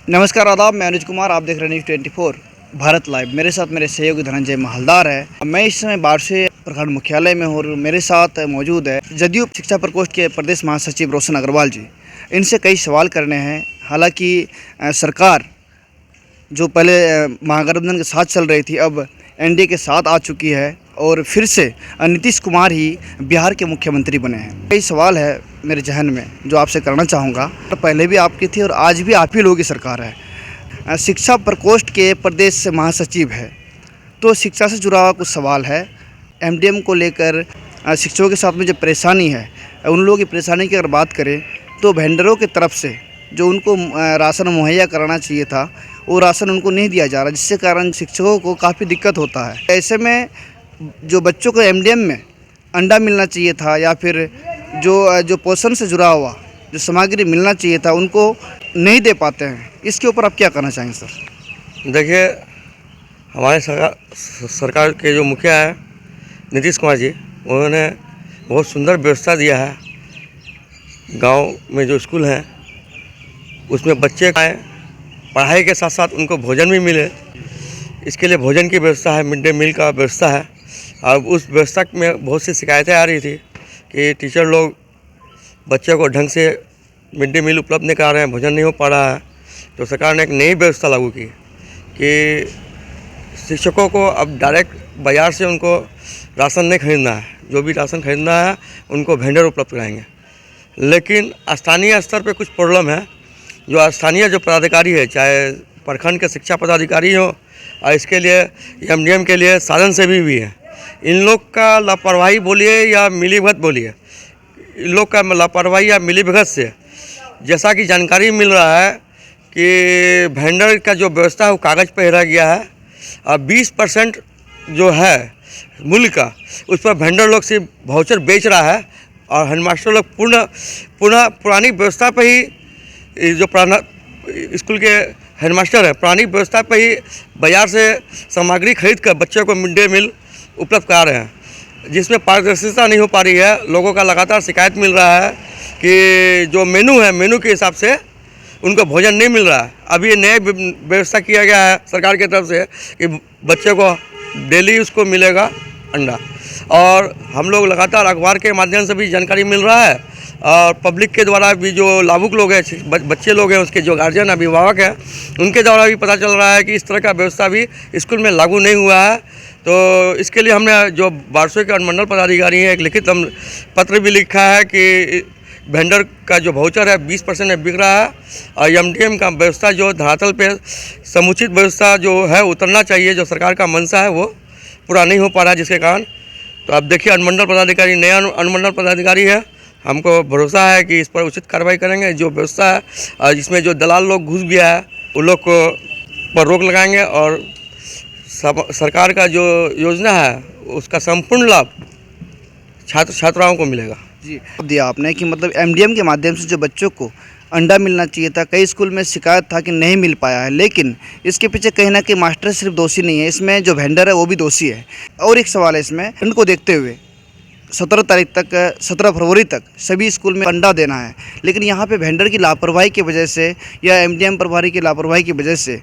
नमस्कार आदाब, मैं अनुज कुमार। आप देख रहे हैं न्यूज़ 24 भारत लाइव। मेरे साथ मेरे सहयोगी धनंजय महलदार है। मैं इस समय बारसे प्रखंड मुख्यालय में हूँ और मेरे साथ मौजूद है जदयू शिक्षा प्रकोष्ठ के प्रदेश महासचिव रोशन अग्रवाल जी। इनसे कई सवाल करने हैं। हालांकि सरकार जो पहले महागठबंधन के साथ चल रही थी, अब एनडीए के साथ आ चुकी है और फिर से नीतीश कुमार ही बिहार के मुख्यमंत्री बने हैं। कई सवाल है मेरे जहन में जो आपसे करना चाहूँगा। तो पहले भी आपकी थी और आज भी आप ही लोगों की सरकार है। शिक्षा प्रकोष्ठ के प्रदेश महासचिव है, तो शिक्षा से जुड़ा हुआ कुछ सवाल है। एमडीएम को लेकर शिक्षकों के साथ में जो परेशानी है, उन लोगों की परेशानी की अगर बात करें तो वेंडरों की तरफ से जो उनको राशन मुहैया कराना चाहिए था, वो राशन उनको नहीं दिया जा रहा, जिससे कारण शिक्षकों को काफ़ी दिक्कत होता है। ऐसे में जो बच्चों को एमडीएम में अंडा मिलना चाहिए था या फिर जो पोषण से जुड़ा हुआ जो सामग्री मिलना चाहिए था, उनको नहीं दे पाते हैं। इसके ऊपर आप क्या कहना चाहेंगे सर? देखिए, हमारे सरकार के जो मुखिया है नीतीश कुमार जी, उन्होंने बहुत सुंदर व्यवस्था दिया है। गांव में जो स्कूल हैं उसमें बच्चे आए, पढ़ाई के साथ साथ उनको भोजन भी मिले। इसके लिए भोजन की व्यवस्था है, मिड डे मील का व्यवस्था है। अब उस व्यवस्था में बहुत सी शिकायतें आ रही थी कि टीचर लोग बच्चों को ढंग से मिड डे मील उपलब्ध नहीं करा रहे हैं, भोजन नहीं हो पा रहा है। तो सरकार ने एक नई व्यवस्था लागू की कि शिक्षकों को अब डायरेक्ट बाज़ार से उनको राशन नहीं खरीदना है, जो भी राशन खरीदना है उनको वेंडर उपलब्ध कराएंगे। लेकिन स्थानीय स्तर पे कुछ प्रॉब्लम है। जो स्थानीय जो पदाधिकारी है, चाहे प्रखंड के शिक्षा पदाधिकारी हो और इसके लिए एमडीएम के लिए साधन सेवी भी है, इन लोग का लापरवाही बोलिए या मिलीभगत बोलिए, इन लोग का लापरवाही या मिलीभगत से जैसा कि जानकारी मिल रहा है कि वेंडर का जो व्यवस्था है वो कागज़ पर हेरा गया है और 20% जो है मूल्य का, उस पर वेंडर लोग सिर्फ वाउचर बेच रहा है और हेडमास्टर लोग पुरानी व्यवस्था पर ही, जो पुराना स्कूल के हेडमास्टर है, पुरानी व्यवस्था पर ही बाज़ार से सामग्री खरीद कर बच्चों को मिड डे मील उपलब्ध करा रहे हैं, जिसमें पारदर्शिता नहीं हो पा रही है। लोगों का लगातार शिकायत मिल रहा है कि जो मेनू है, मेनू के हिसाब से उनको भोजन नहीं मिल रहा है। अभी ये नया व्यवस्था किया गया है सरकार की तरफ से कि बच्चे को डेली उसको मिलेगा अंडा। और हम लोग लगातार अखबार के माध्यम से भी जानकारी मिल रहा है और पब्लिक के द्वारा भी, जो लाभुक लोग हैं, बच्चे लोग हैं, उसके जो गार्जियन अभिभावक हैं, उनके द्वारा भी पता चल रहा है कि इस तरह का व्यवस्था भी स्कूल में लागू नहीं हुआ है। तो इसके लिए हमने जो बारसों के अनुमंडल पदाधिकारी हैं, एक लिखित पत्र भी लिखा है कि वेंडर का जो वाउचर है 20% में बिक रहा है और एमडीएम का व्यवस्था जो धरातल पे समुचित व्यवस्था जो है उतरना चाहिए, जो सरकार का मंशा है वो पूरा नहीं हो पा रहा है, जिसके कारण तो अब देखिए अनुमंडल पदाधिकारी, नया अनुमंडल पदाधिकारी है, हमको भरोसा है कि इस पर उचित कार्रवाई करेंगे। जो व्यवस्था है और जिसमें जो दलाल लोग घुस गया है उन लोग को पर रोक लगाएंगे और सरकार का जो योजना है उसका संपूर्ण लाभ छात्राओं को मिलेगा। जी, दिया आपने कि मतलब एमडीएम के माध्यम से जो बच्चों को अंडा मिलना चाहिए था, कई स्कूल में शिकायत था कि नहीं मिल पाया है, लेकिन इसके पीछे कहीं ना कहीं मास्टर सिर्फ दोषी नहीं है, इसमें जो वेंडर है वो भी दोषी है। और एक सवाल है इसमें, उनको देखते हुए 17 फरवरी तक सभी स्कूल में अंडा देना है, लेकिन यहाँ पे वेंडर की लापरवाही की वजह से या एमडीएम प्रभारी की लापरवाही की वजह से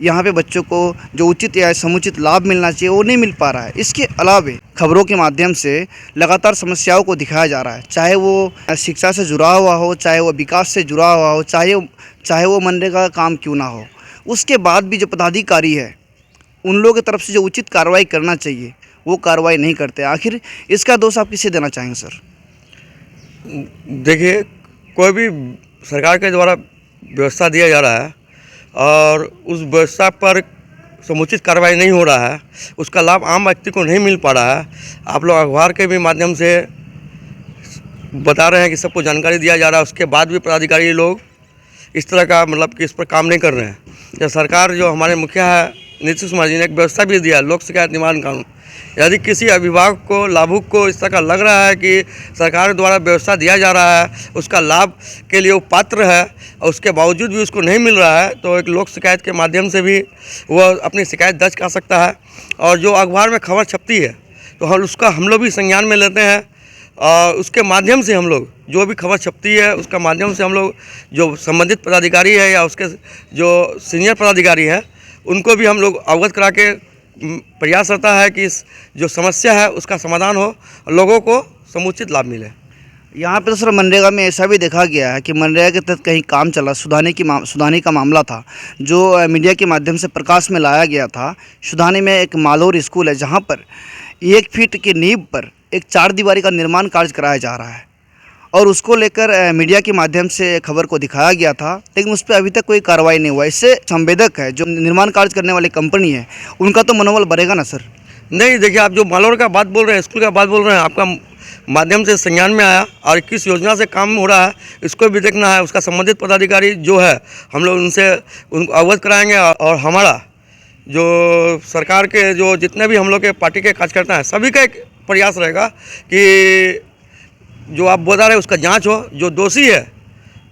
यहाँ पे बच्चों को जो उचित या समुचित लाभ मिलना चाहिए वो नहीं मिल पा रहा है। इसके अलावा खबरों के माध्यम से लगातार समस्याओं को दिखाया जा रहा है, चाहे वो शिक्षा से जुड़ा हुआ हो, चाहे वो विकास से जुड़ा हुआ हो, चाहे वो मनरेगा का काम क्यों ना हो। उसके बाद भी जो पदाधिकारी है उन लोगों की तरफ से जो उचित कार्रवाई करना चाहिए वो कार्रवाई नहीं करते। आखिर इसका दोष आप किसे देना चाहेंगे सर? देखिए, कोई भी सरकार के द्वारा व्यवस्था दिया जा रहा है और उस व्यवस्था पर समुचित कार्रवाई नहीं हो रहा है, उसका लाभ आम व्यक्ति को नहीं मिल पा रहा है। आप लोग अखबार के भी माध्यम से बता रहे हैं कि सबको जानकारी दिया जा रहा है, उसके बाद भी पदाधिकारी लोग इस तरह का मतलब कि इस पर काम नहीं कर रहे हैं। जब सरकार, जो हमारे मुखिया है नीतीश कुमार जी ने एक व्यवस्था भी दिया, लोक शिकायत निवारण कानून। यदि किसी अभिभावक को, लाभुक को इस तरह का लग रहा है कि सरकार द्वारा व्यवस्था दिया जा रहा है, उसका लाभ के लिए वो पात्र है और उसके बावजूद भी उसको नहीं मिल रहा है, तो एक लोक शिकायत के माध्यम से भी वह अपनी शिकायत दर्ज कर सकता है। और जो अखबार में खबर छपती है तो हम लोग भी संज्ञान में लेते हैं उसके माध्यम से हम लोग जो भी खबर छपती है उसका माध्यम से हम लोग जो संबंधित पदाधिकारी है या उसके जो सीनियर पदाधिकारी है उनको भी हम लोग अवगत करा के प्रयास रहता है कि इस जो समस्या है उसका समाधान हो, लोगों को समुचित लाभ मिले। यहाँ पे तो सर मनरेगा में ऐसा भी देखा गया है कि मनरेगा के तहत कहीं काम चला, सुधानी का मामला था जो मीडिया के माध्यम से प्रकाश में लाया गया था। सुधानी में एक मालौर स्कूल है जहाँ पर 1 फीट की नींव पर एक 4 दीवारी का निर्माण कार्य कराया जा रहा है और उसको लेकर मीडिया के माध्यम से खबर को दिखाया गया था, लेकिन उस पर अभी तक कोई कार्रवाई नहीं हुआ। इससे संवेदक है जो निर्माण कार्य करने वाली कंपनी है उनका तो मनोबल बढ़ेगा ना सर? नहीं, देखिए, आप जो मालौर का बात बोल रहे हैं, स्कूल का बात बोल रहे हैं, आपका माध्यम से संज्ञान में आया और किस योजना से काम हो रहा है इसको भी देखना है। उसका संबंधित पदाधिकारी जो है हम लोग उनको अवगत कराएंगे और हमारा जो सरकार के जो जितने भी हम लोग के पार्टी के कार्यकर्ता हैं सभी का एक प्रयास रहेगा कि जो आप बता रहे हैं उसका जांच हो, जो दोषी है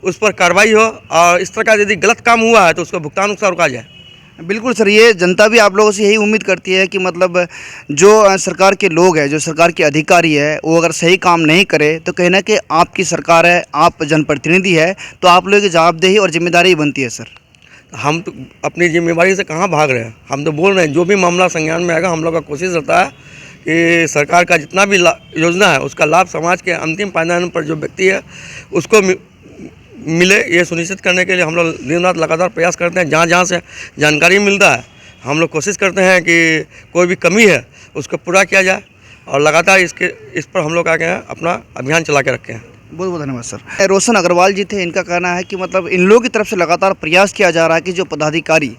उस पर कार्रवाई हो और इस तरह का यदि गलत काम हुआ है तो उसका भुगतान उसका रुका जाए। बिल्कुल सर, ये जनता भी आप लोगों से यही उम्मीद करती है कि मतलब जो सरकार के लोग हैं, जो सरकार के अधिकारी है, वो अगर सही काम नहीं करे तो कहीं ना कहीं आपकी सरकार है, आप जनप्रतिनिधि है, तो आप लोगों की जवाबदेही और जिम्मेदारी बनती है सर। हम तो अपनी जिम्मेदारी से कहाँ भाग रहे हैं, हम तो बोल रहे हैं जो भी मामला संज्ञान में आएगा हम लोग का कोशिश रहता है कि सरकार का जितना भी योजना है उसका लाभ समाज के अंतिम पायदान पर जो व्यक्ति है उसको मिले, ये सुनिश्चित करने के लिए हम लोग दिन रात लगातार प्रयास करते हैं। जहाँ जहाँ से जानकारी मिलता है हम लोग कोशिश करते हैं कि कोई भी कमी है उसको पूरा किया जाए और लगातार इस पर हम लोग आगे अपना अभियान चला के रखे हैं। बहुत बहुत धन्यवाद सर। रोशन अग्रवाल जी थे, इनका कहना है कि मतलब इन लोगों की तरफ से लगातार प्रयास किया जा रहा है कि जो पदाधिकारी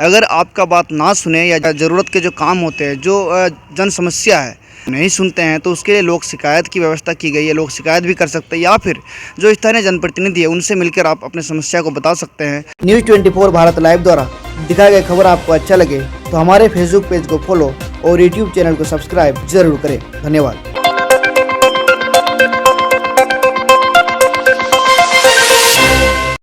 अगर आपका बात ना सुने या ज़रूरत के जो काम होते हैं, जो जन समस्या है नहीं सुनते हैं, तो उसके लिए लोक शिकायत की व्यवस्था की गई है। लोग शिकायत भी कर सकते हैं या फिर जो स्थानीय जनप्रतिनिधि है उनसे मिलकर आप अपने समस्या को बता सकते हैं। न्यूज़ 24 भारत लाइव द्वारा दिखाई गई खबर आपको अच्छा लगे तो हमारे फेसबुक पेज को फॉलो और यूट्यूब चैनल को सब्सक्राइब जरूर करें। धन्यवाद।